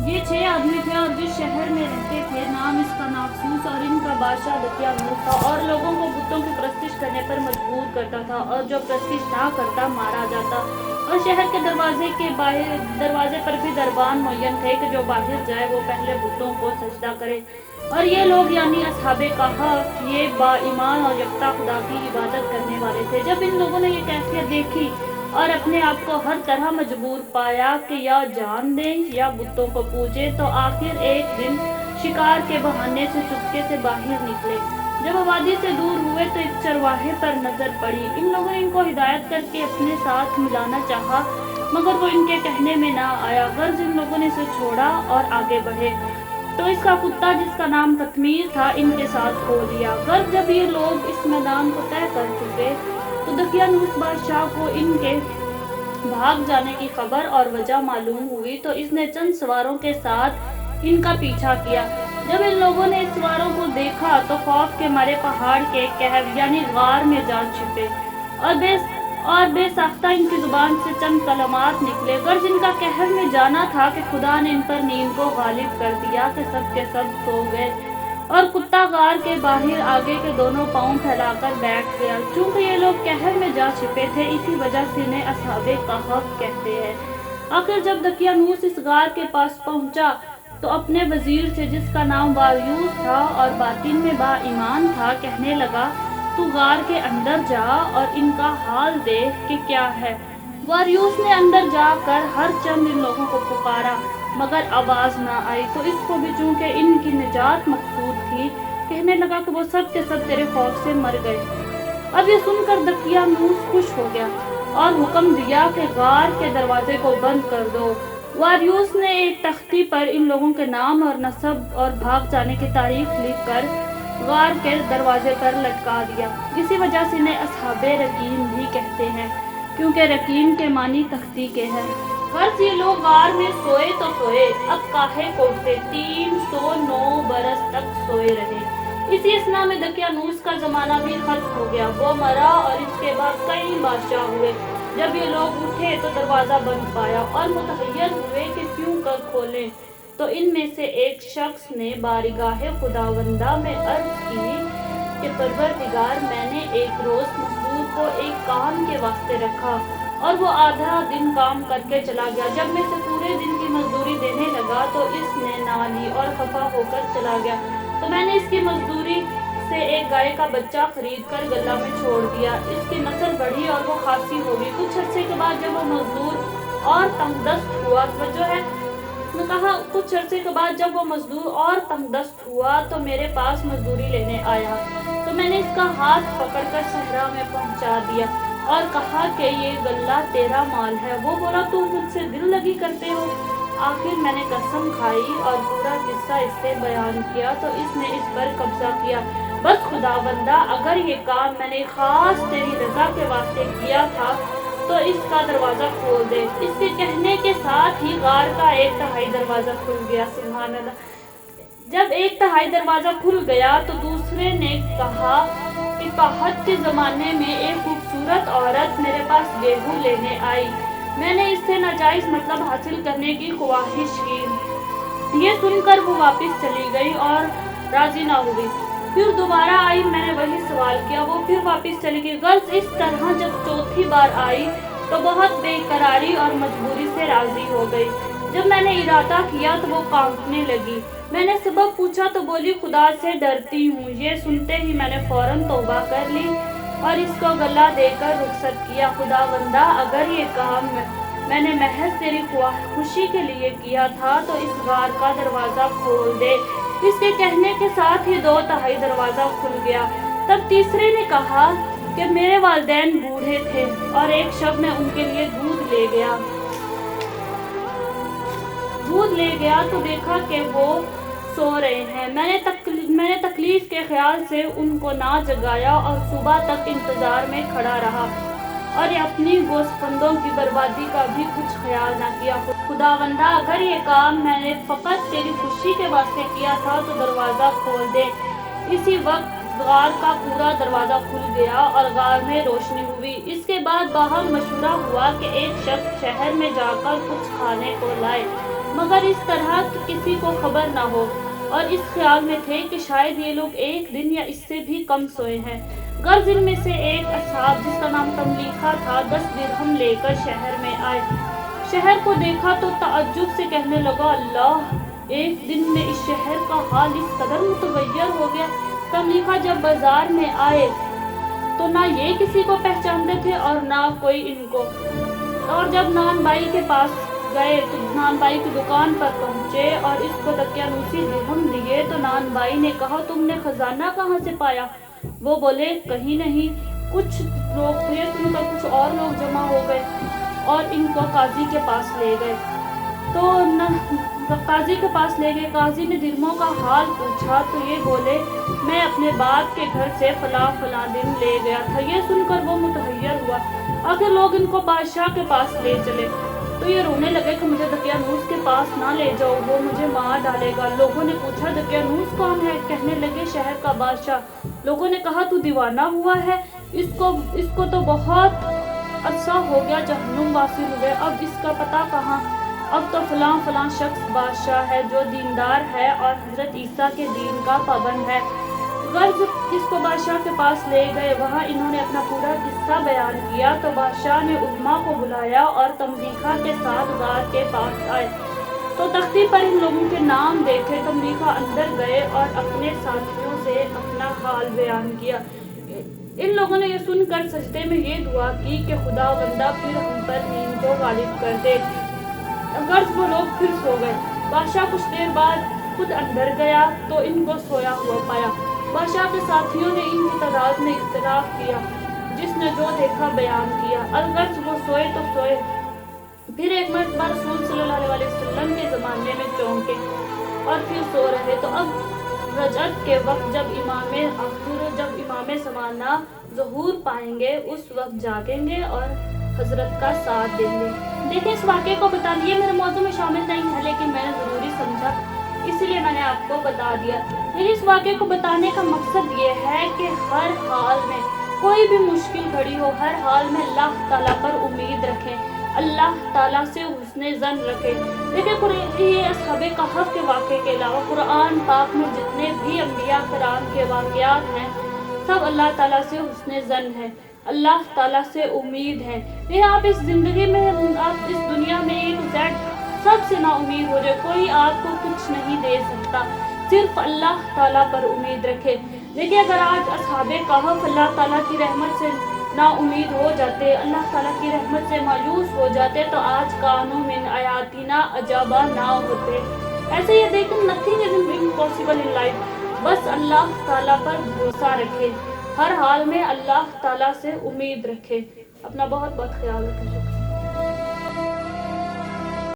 ये 6 आदमी थे और जिस शहर में रहते थे नाम इसका नाकसूस, और इनका बादशाह दकियानूस था, और लोगों को बुतों की प्रस्तिश करने पर मजबूर करता था, और जो प्रस्तिश ना करता मारा जाता। और शहर के दरवाजे पर भी दरबान मुय्यन थे कि जो बाहर जाए वो पहले बुतों को सजदा करे। और ये लोग यानी असहाबे कहफ ये बाईमान और यकता खुदा की इबादत करने वाले थे। जब इन लोगों ने ये कैफियत देखी और अपने आप को हर तरह मजबूर पाया कि या जान दें या बुतों को पूजे, तो आखिर एक दिन शिकार के बहाने से चुपके से बाहर निकले। जब आबादी से दूर हुए तो एक चरवाहे पर नजर पड़ी। इन लोगों ने इनको हिदायत करके अपने साथ मिलाना चाहा, मगर वो इनके कहने में ना आया। गर्ज इन लोगों ने इसे छोड़ा और आगे बढ़े तो इसका कुत्ता जिसका नाम कतमीर था इनके साथ हो लिया। गर्ज जब ये लोग इस मैदान को तय कर चुके तो दकियानूस बादशाह को इनके भाग जाने की खबर और वजह मालूम हुई, तो इसने चंद सवारों के साथ इनका पीछा किया। जब इन लोगों ने इस सवारों को देखा तो खौफ के मारे पहाड़ के कहफ यानी गार में जा छिपे और बेसाख्ता इनकी जुबान से चंद कलमात निकले। गर्ज इनका कहर में जाना था कि खुदा ने इन पर नींद को गालिब कर दिया कि सब के सब सो गए, और कुत्ता गार के बाहर आगे के दोनों पांव फैलाकर बैठ गया। चूंकि ये लोग कहर में जा छिपे थे, इसी वजह से इन्हें असहाबे कहफ कहते हैं। आखिर जब दकियानूस इस गार के पास पहुंचा तो अपने वजीर से, जिसका नाम वारियूस था और बातिन में बाईमान था, कहने लगा, तू गार के अंदर जा और इनका हाल देख कि क्या है। वारियूस ने अंदर जाकर हर चंद इन लोगों को पुकारा, मगर आवाज ना आई। तो इसको भी चूंकि इनकी निजात मकसूद थी, कहने लगा कि वो सब के सब तेरे खौफ से मर गए। अब ये सुनकर दकियानूस खुश हो गया और हुक्म दिया कि गार के दरवाजे को बंद कर दो। वारियूस ने एक तख्ती पर इन लोगों के नाम और नस्ब और भाग जाने की तारीख लिखकर गार के दरवाजे पर लटका दिया। इसी वजह से इन्हें असहाबे रकीम भी कहते हैं, क्योंकि रकीम के मानी तख्ती के हैं। गर्ज ये लोग गार में सोए तो सोए, अब काहे कोसते 309 बरस तक सोए रहे। इसी असना में दकियानूस का जमाना भी खत्म हो गया। वो मरा और इसके बाद कई बादशाह हुए। जब ये लोग उठे तो दरवाजा बंद पाया और मुतहय्यर हुए कि क्यों कर खोलें, तो इनमें से एक शख्स ने बारगाह खुदावंदा में अर्ज की कि परवरदिगार, मैंने एक रोज मजदूर को एक काम के वास्ते रखा और वो आधा दिन काम करके चला गया। जब मैं इसे पूरे दिन की मजदूरी देने लगा तो इसने ना ली और खफा होकर चला गया। तो मैंने इसकी मजदूरी से एक गाय का बच्चा खरीद कर गल्ला में छोड़ दिया। इसकी नस्ल बढ़ी और वो खासी हो गई। कुछ अर्से के बाद जब वो मजदूर और तंगदस्त हुआ, कुछ अरसे के बाद जब वो मजदूर और तंगदस्त हुआ तो मेरे पास मजदूरी लेने आया। तो मैंने इसका हाथ पकड़कर सहरा में पहुंचा दिया और कहा कि ये गल्ला तेरा माल है। वो बोला, तुम मुझसे दिल लगी करते हो। आखिर मैंने कसम खाई और पूरा किस्सा इससे बयान किया तो इसने इस पर कब्जा किया। बस खुदाबंदा, अगर ये काम मैंने खास तेरी रजा के वास्ते किया था तो इसका दरवाजा खोल दे। इसके कहने के साथ ही गार का 1/3 दरवाजा खुल गया। सुभान अल्लाह। जब 1/3 दरवाजा खुल गया तो दूसरे ने कहा कि पहद के जमाने में एक खूबसूरत औरत मेरे पास गेहूं लेने आई। मैंने इससे नाजायज मतलब हासिल करने की ख्वाहिश की। ये सुनकर वो वापस चली गई और राजी ना हुई। फिर दोबारा आई, मैंने वही सवाल किया, वो फिर वापस चली गई। गर्ज इस तरह जब चौथी बार आई तो बहुत बेकरारी और मजबूरी से राजी हो गई। जब मैंने इरादा किया तो वो कांपने लगी। मैंने सबब पूछा तो बोली, खुदा से डरती हूँ। ये सुनते ही मैंने फौरन तौबा कर ली और इसको गला देकर रुखसत किया। खुदावंदा, अगर ये काम मैंने महज तेरी खुशी के लिए किया था तो इस गार का दरवाजा खोल दे। इसके कहने के साथ ही 2/3 दरवाजा खुल गया। तब तीसरे ने कहा कि मेरे वालिदैन बूढ़े थे और एक शब में उनके लिए दूध ले गया तो देखा कि वो सो रहे हैं। मैंने तकलीफ के ख्याल से उनको ना जगाया और सुबह तक इंतजार में खड़ा रहा और अपनी गोश्तबंदों की बर्बादी का भी कुछ ख्याल ना किया। खुदावंदा, अगर ये काम मैंने फकत तेरी खुशी के वास्ते किया था तो दरवाजा खोल दे। इसी वक्त गार का पूरा दरवाजा खुल गया और गार में रोशनी हुई। इसके बाद बाहर मशवरा हुआ कि एक शख्स शहर में जाकर कुछ खाने को लाए। मगर इस तरह कि किसी को खबर ना हो, और इस ख्याल में थे कि शायद ये लोग एक दिन या इससे भी कम सोए हैं। गर्ज इनमें से एक असहाब जिसका नाम तमलीखा था 10 दिरहम लेकर शहर में आए। शहर को देखा तो ताज्जुब से कहने लगा, अल्लाह, एक दिन में इस शहर का हाल इस कदर मुतगय्यर हो गया। तमलीखा जब बाजार में आए तो ना ये किसी को पहचानते थे और ना कोई इनको, और जब नान बाई के पास गए तो नान बाई की दुकान पर पहुंचे और इसको दकियानूसी दिरहम दिए तो नान बाई ने कहा, तुमने खजाना कहाँ से पाया? वो बोले, कहीं नहीं। कुछ लोग थे, सुनकर कुछ और लोग जमा हो गए और इनको काजी के पास ले गए। तो काजी के पास ले गए। काजी ने दिरहमों का हाल पूछा तो ये बोले, मैं अपने बाप के घर से फला दिन ले गया था। ये सुनकर वो मुतहय्यर हुआ। आखिर लोग इनको बादशाह के पास ले चले तो ये रोने लगे कि मुझे दकियानूस के पास ना ले जाओ, वो मुझे मार डालेगा। लोगों ने पूछा, दकियानूस कौन है? कहने लगे, शहर का बादशाह। लोगों ने कहा, तू दीवाना हुआ है? इसको तो बहुत अरसा हो गया जहन्नुम वासी हुए, अब इसका पता कहाँ? अब तो फलां शख्स बादशाह है जो दीनदार है और हजरत ईसा के दीन का पाबंद है। गर्ज इसको बादशाह के पास ले गए। वहाँ इन्होंने अपना पूरा किस्सा बयान किया तो बादशाह ने उलमा को बुलाया और तमलीखा के साथ गार के पास आए तो तख्ती पर इन लोगों के नाम देखे। तमलीखा अंदर गए और अपने साथियों से अपना हाल बयान किया। इन लोगों ने ये सुनकर सजदे में ये दुआ की कि खुदा बंदा फिर हम पर नींद को गालिब कर दे। गर्ज वो लोग फिर सो गए। बादशाह कुछ देर बाद खुद अंदर गया तो इनको सोया हुआ पाया। बादशाह के साथियों ने इनकी तादाद में इख्तिलाफ किया, जिसने जो देखा बयान किया। अलगर्ज वो सोए तो सोए, फिर एक मरतबा रसूल सल्लल्लाहु अलैहि वसल्लम के ज़माने में चौंके और फिर सो रहे। तो अब रजत के वक्त जब इमाम ज़माना ज़हूर पाएंगे उस वक्त जागेंगे और हजरत का साथ देंगे। देखिए, इस वाक़े को बता दिए मेरे मौज़ू में शामिल नहीं है, लेकिन मैंने ज़रूरी समझा इसलिए मैंने आपको बता दिया। इस वाक़े को बताने का मकसद ये है कि हर हाल में कोई भी मुश्किल घड़ी हो, हर हाल में अल्लाह ताला पर उम्मीद रखें, अल्लाह ताला से हुस्ने ज़न रखें। देखिए, ये असहाबे कहफ के वाक़े के अलावा कुरान पाक में जितने भी अंबिया कराम के वाक़यात हैं सब अल्लाह ताला से हुस्ने ज़न है, अल्लाह ताला से उम्मीद है। ये आप इस ज़िंदगी में, आप इस दुनिया में एक सबसे ना उम्मीद हो जाए, कोई आपको कुछ नहीं दे सकता, सिर्फ अल्लाह ताला पर उम्मीद रखे। देखिए, अगर आज असहाबे कहफ अल्लाह ताला की रहमत से ना उम्मीद हो जाते, अल्लाह ताला की रहमत से मायूस हो जाते तो आज कानू मिन आयातिना अजाबा ना होते। ऐसे ये देखिए, nothing is impossible in life. बस अल्लाह ताला पर भरोसा रखे, हर हाल में अल्लाह ताला से उम्मीद रखे। अपना बहुत बहुत ख्याल रखें।